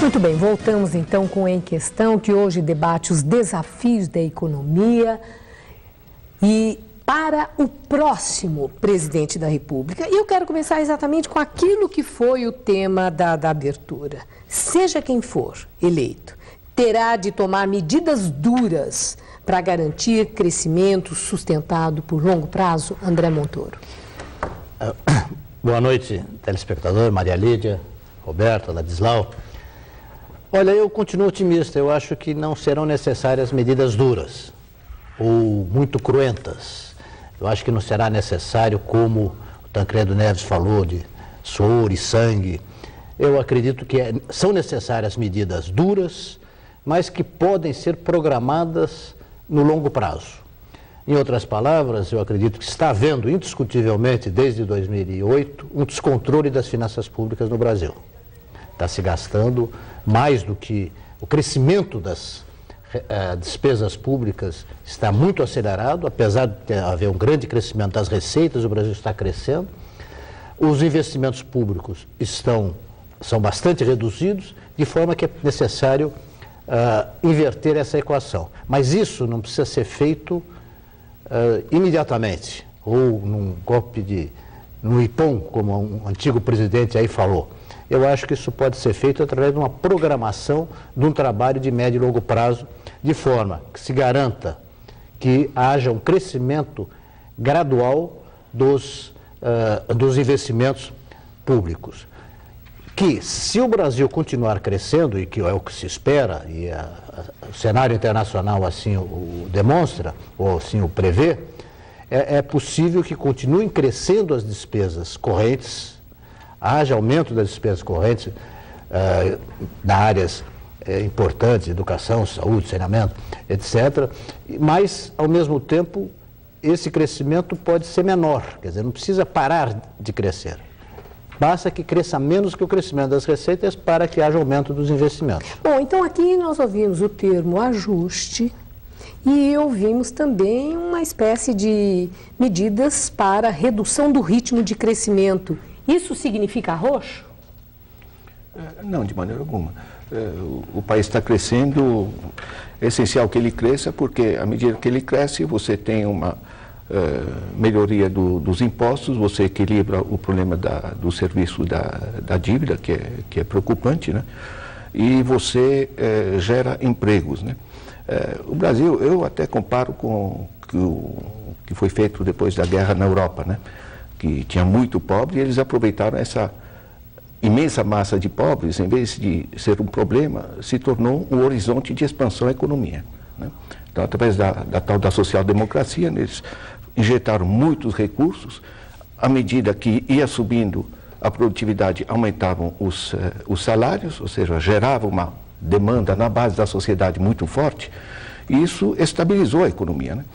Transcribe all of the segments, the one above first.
Muito bem, voltamos então com Em Questão, que hoje debate os desafios da economia e para o próximo presidente da República. E eu quero começar exatamente com aquilo que foi o tema da abertura. Seja quem for eleito, terá de tomar medidas duras para garantir crescimento sustentado por longo prazo? André Montoro. Boa noite, telespectador, Maria Lídia, Roberto, Ladislau. Olha, eu continuo otimista. Eu acho que não serão necessárias medidas duras ou muito cruentas. Eu acho que não será necessário, como o Tancredo Neves falou, de suor e sangue. Eu acredito que são necessárias medidas duras, mas que podem ser programadas no longo prazo. Em outras palavras, eu acredito que está havendo, indiscutivelmente, desde 2008, um descontrole das finanças públicas no Brasil. Está se gastando mais do que o crescimento das despesas públicas está muito acelerado, apesar de haver um grande crescimento das receitas, o Brasil está crescendo. Os investimentos públicos são bastante reduzidos, de forma que é necessário inverter essa equação. Mas isso não precisa ser feito imediatamente, ou num golpe no ipom, como um antigo presidente aí falou. Eu acho que isso pode ser feito através de uma programação de um trabalho de médio e longo prazo, de forma que se garanta que haja um crescimento gradual dos investimentos públicos. Que, se o Brasil continuar crescendo, e que é o que se espera, e o cenário internacional assim o demonstra, ou assim o prevê, é possível que continuem crescendo as despesas correntes, haja aumento das despesas correntes na áreas importantes, educação, saúde, saneamento, etc. Mas, ao mesmo tempo, esse crescimento pode ser menor, quer dizer, não precisa parar de crescer. Basta que cresça menos que o crescimento das receitas para que haja aumento dos investimentos. Bom, então aqui nós ouvimos o termo ajuste e ouvimos também uma espécie de medidas para redução do ritmo de crescimento. Isso significa arroxo? Não, de maneira alguma. O país está crescendo, é essencial que ele cresça, porque à medida que ele cresce, você tem uma melhoria dos impostos, você equilibra o problema do serviço da dívida, que é preocupante, né? E você gera empregos, né? O Brasil, eu até comparo com o que foi feito depois da guerra na Europa, né? Que tinha muito pobre, e eles aproveitaram essa imensa massa de pobres, em vez de ser um problema, se tornou um horizonte de expansão da economia, né? Então, através da tal da social-democracia, eles injetaram muitos recursos, à medida que ia subindo a produtividade, aumentavam os salários, ou seja, gerava uma demanda na base da sociedade muito forte, e isso estabilizou a economia, né?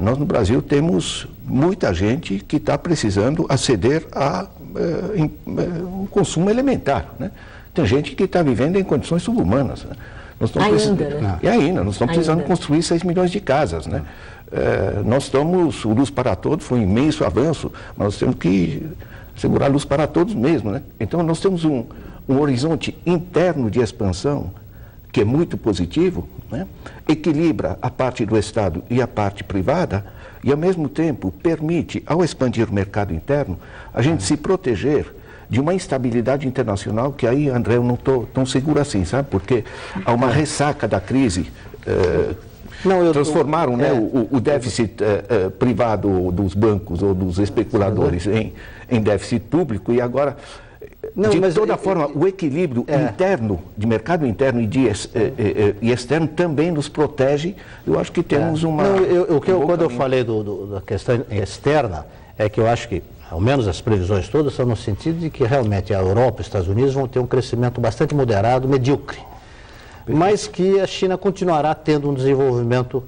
Nós no Brasil temos muita gente que está precisando aceder a um consumo elementar, né? Tem gente que está vivendo em condições subhumanas, né? Nós estamos nós estamos precisando construir 6 milhões de casas, né? O Luz para Todos foi um imenso avanço, mas nós temos que segurar a luz para todos mesmo, né? Então nós temos um horizonte interno de expansão que é muito positivo, né? Equilibra a parte do Estado e a parte privada e, ao mesmo tempo, permite, ao expandir o mercado interno, a gente se proteger de uma instabilidade internacional que aí, André, eu não estou tão seguro assim, sabe? Porque há uma ressaca da crise. Transformaram o déficit privado dos bancos ou dos especuladores em déficit público e agora... de toda forma, o equilíbrio interno, de mercado interno e externo também nos protege. Eu acho que temos uma... Quando eu falei da questão externa, é que eu acho que, ao menos as previsões todas, são no sentido de que realmente a Europa e os Estados Unidos vão ter um crescimento bastante moderado, medíocre. Mas que a China continuará tendo um desenvolvimento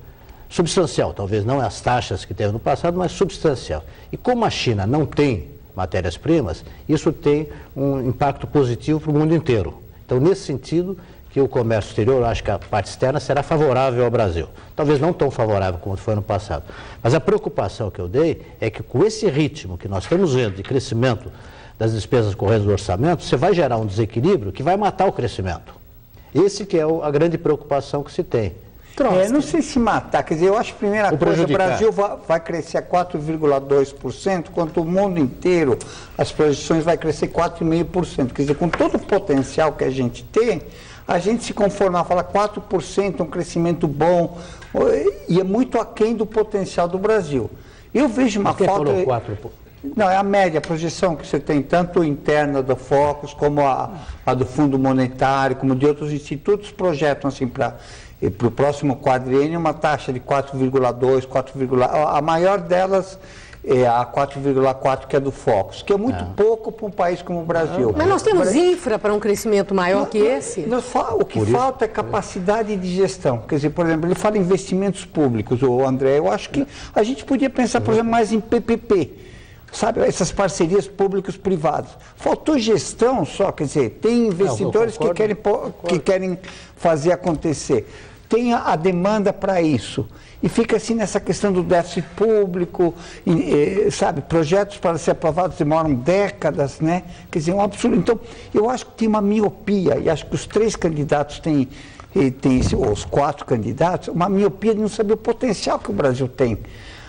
substancial, talvez não as taxas que teve no passado, mas substancial. E como a China não tem matérias-primas, isso tem um impacto positivo para o mundo inteiro. Então, nesse sentido, que o comércio exterior, eu acho que a parte externa será favorável ao Brasil. Talvez não tão favorável como foi no passado. Mas a preocupação que eu dei é que com esse ritmo que nós estamos vendo de crescimento das despesas correntes do orçamento, você vai gerar um desequilíbrio que vai matar o crescimento. Esse que é a grande preocupação que se tem. Não sei se matar, quer dizer, eu acho que a primeira coisa, o Brasil vai crescer a 4,2%, enquanto o mundo inteiro, as projeções vai crescer 4,5%. Quer dizer, com todo o potencial que a gente tem, a gente se conformar, falar 4%, um crescimento bom, e é muito aquém do potencial do Brasil. Eu vejo uma falta... Não, é a média, a projeção que você tem, tanto interna do Focus, como a do Fundo Monetário, como de outros institutos, projetam assim para o próximo quadriênio uma taxa de 4,2, 4,... A maior delas é a 4,4, que é do Focus, que é muito pouco para um país como o Brasil. Mas nós temos infra para um crescimento maior que esse? O que falta é capacidade de gestão. Quer dizer, por exemplo, ele fala em investimentos públicos, o André, eu acho que a gente podia pensar, por exemplo, mais em PPP. Sabe, essas parcerias públicos-privados. Faltou gestão só, quer dizer, tem investidores que querem fazer acontecer. Tem a demanda para isso. E fica assim nessa questão do déficit público, sabe, projetos para ser aprovados demoram décadas, né? Quer dizer, um absurdo. Então, eu acho que tem uma miopia, e acho que os 3 candidatos têm os 4 candidatos, uma miopia de não saber o potencial que o Brasil tem.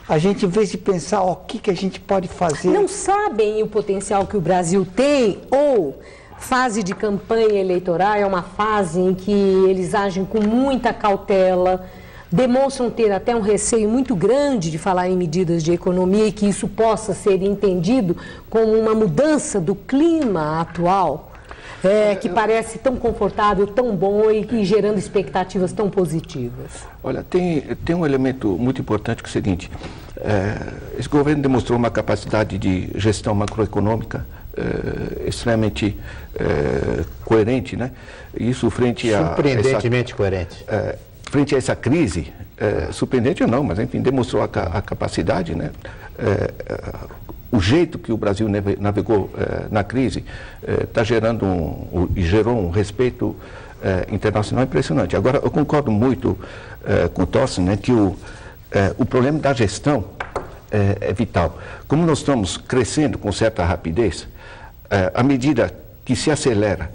A gente, em vez de pensar, o que a gente pode fazer... Não sabem o potencial que o Brasil tem, ou fase de campanha eleitoral é uma fase em que eles agem com muita cautela, demonstram ter até um receio muito grande de falar em medidas de economia e que isso possa ser entendido como uma mudança do clima atual, que parece tão confortável, tão bom e gerando expectativas tão positivas. Olha, tem um elemento muito importante que é o seguinte, esse governo demonstrou uma capacidade de gestão macroeconômica extremamente coerente, né? Isso frente a... Surpreendentemente coerente. Frente a essa crise, surpreendente ou não, mas enfim, demonstrou a capacidade, né? O jeito que o Brasil navegou na crise está gerando e gerou um respeito internacional impressionante. Agora, eu concordo muito com o Thorsten, né, que o problema da gestão é vital. Como nós estamos crescendo com certa rapidez, à medida que se acelera,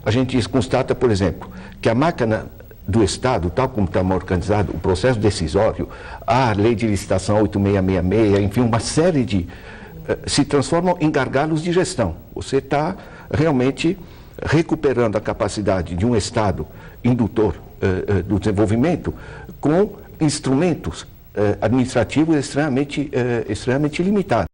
a gente constata, por exemplo, que a máquina do Estado, tal como está organizado o processo decisório, a lei de licitação 8666, enfim, uma série de... se transformam em gargalos de gestão. Você está realmente recuperando a capacidade de um Estado indutor do desenvolvimento com instrumentos administrativos extremamente limitados.